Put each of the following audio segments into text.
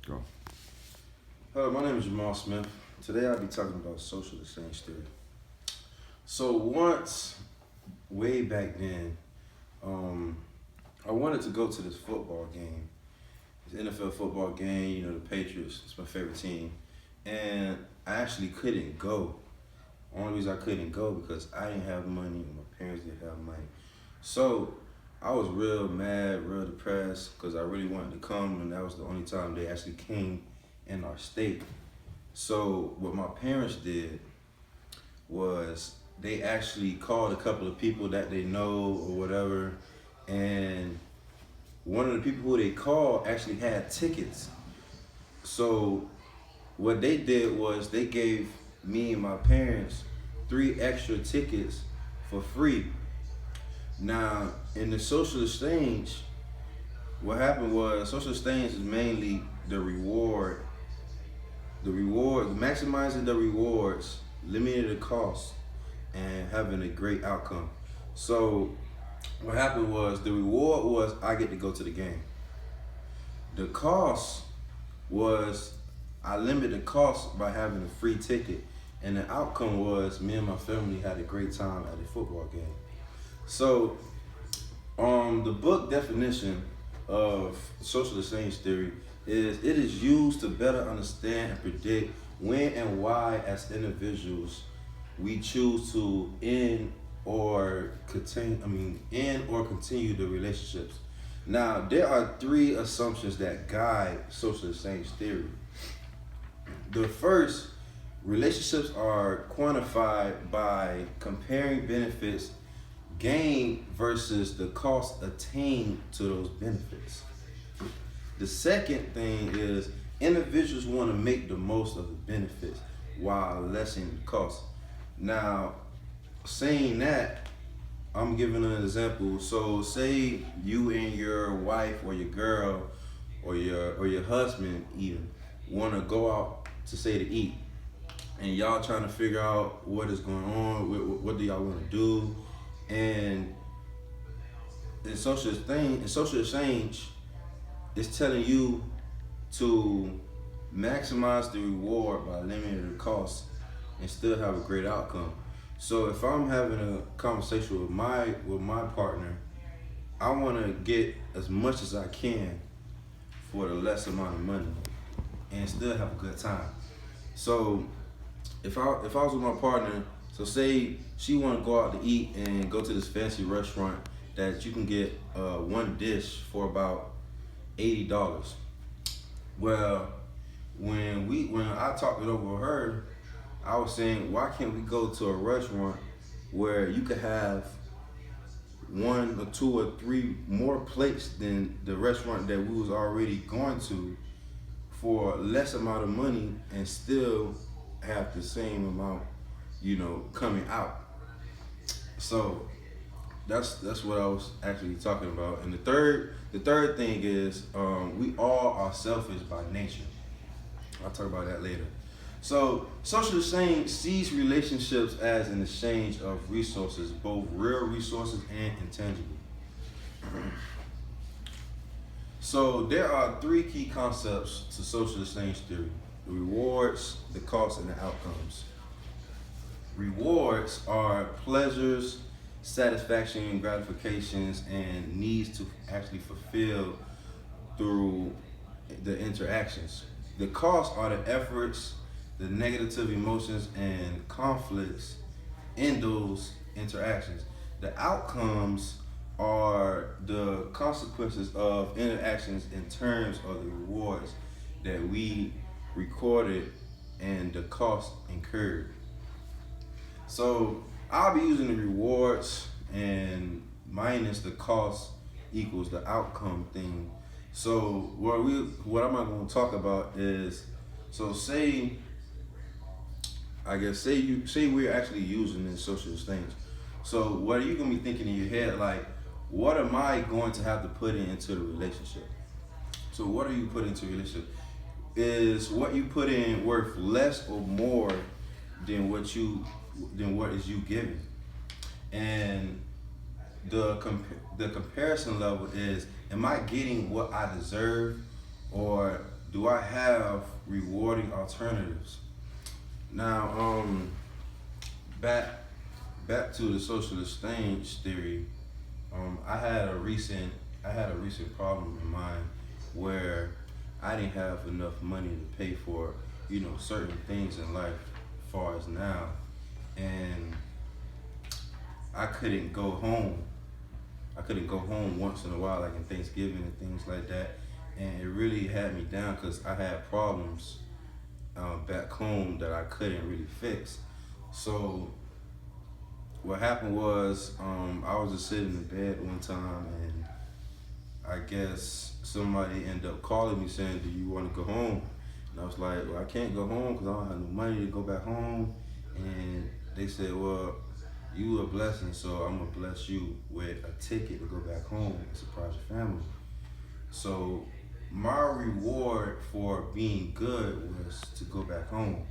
Go. Hello, my name is Jamal Smith. Today I'll be talking about social exchange theory. So once, way back then, I wanted to go to this football game, this NFL football game. You know, the Patriots. It's my favorite team, and I actually couldn't go. Only reason I couldn't go because I didn't have money and my parents didn't have money. So I was real mad, real depressed because I really wanted to come, and that was the only time they actually came in our state. So what my parents did was they actually called a couple of people that they know or whatever, and one of the people who they called actually had tickets. So what they did was they gave me and my parents 3 extra tickets for free. Now, in the social exchange, what happened was social exchange is mainly maximizing the rewards, limiting the cost, and having a great outcome. So what happened was the reward was I get to go to the game. The cost was I limit the cost by having a free ticket, and the outcome was me and my family had a great time at a football game. So, the book definition of social exchange theory is it is used to better understand and predict when and why, as individuals, we choose to end or continue the relationships. Now, there are 3 assumptions that guide social exchange theory. The first, relationships are quantified by comparing benefits gained versus the cost attained to those benefits. The second thing is individuals want to make the most of the benefits while lessening the cost. Now, saying that, I'm giving an example. So say you and your wife or your girl or your husband even want to go out to say to eat, and y'all trying to figure out what is going on, what do y'all want to do, and in social exchange, it's telling you to maximize the reward by limiting the cost and still have a great outcome. So if I'm having a conversation with my partner, I want to get as much as I can for the less amount of money and still have a good time. So if I was with my partner, so say she want to go out to eat and go to this fancy restaurant that you can get one dish for about $80. Well, when I talked it over with her, I was saying, why can't we go to a restaurant where you could have 1 or 2 or 3 more plates than the restaurant that we was already going to for less amount of money and still have the same amount, coming out. So that's what I was actually talking about. And the third thing is we all are selfish by nature. I'll talk about that later. So social exchange sees relationships as an exchange of resources, both real resources and intangible. So there are 3 key concepts to social exchange theory: the rewards, the costs, and the outcomes. Rewards are pleasures, satisfaction, gratifications, and needs to actually fulfill through the interactions. The costs are the efforts, the negative emotions, and conflicts in those interactions. The outcomes are the consequences of interactions in terms of the rewards that we recorded and the cost incurred. So I'll be using the rewards and minus the cost equals the outcome thing. So what am I going to talk about is, so say we're actually using this social exchange. So what are you going to be thinking in your head, like, what am I going to have to put into the relationship? So what are you putting into a relationship? Is what you put in worth less or more than what is you giving? And the comparison level is, am I getting what I deserve, or do I have rewarding alternatives? Now, back back to the social exchange theory. I had a recent problem in mind where I didn't have enough money to pay for certain things in life, as far as now, and I couldn't go home. I couldn't go home once in a while, like in Thanksgiving and things like that, and it really had me down because I had problems back home that I couldn't really fix. So what happened was I was just sitting in bed one time, and I guess somebody ended up calling me saying, "Do you want to go home?" And I was like, "Well, I can't go home because I don't have no money to go back home." And they said, "Well, you a blessing, so I'm gonna bless you with a ticket to go back home and surprise your family." So my reward for being good was to go back home,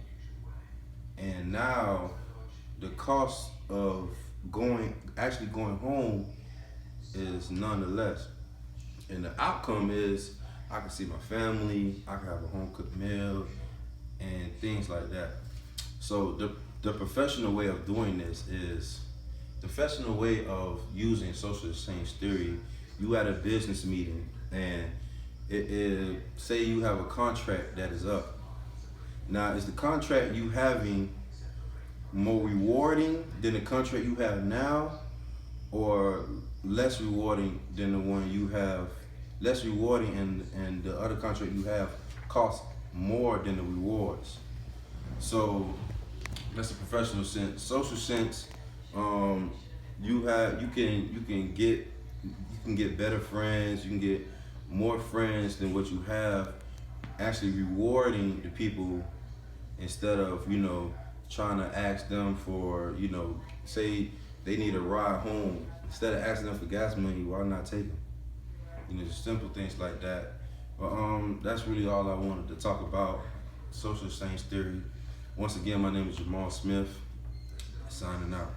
and now the cost of actually going home is nonetheless, and the outcome is I can see my family, I can have a home cooked meal, and things like that. So the professional way of doing this is the professional way of using social exchange theory. You at a business meeting, and say you have a contract that is up. Now, is the contract you having more rewarding than the contract you have now, or less rewarding than the one you have? Less rewarding, and the other contract you have costs more than the rewards. So that's a professional sense. Social sense, you can get better friends. You can get more friends than what you have. Actually rewarding the people instead of trying to ask them for say they need a ride home. Instead of asking them for gas money, why not take them? Just simple things like that. But that's really all I wanted to talk about. Social exchange theory. Once again, my name is Jamal Smith. Signing out.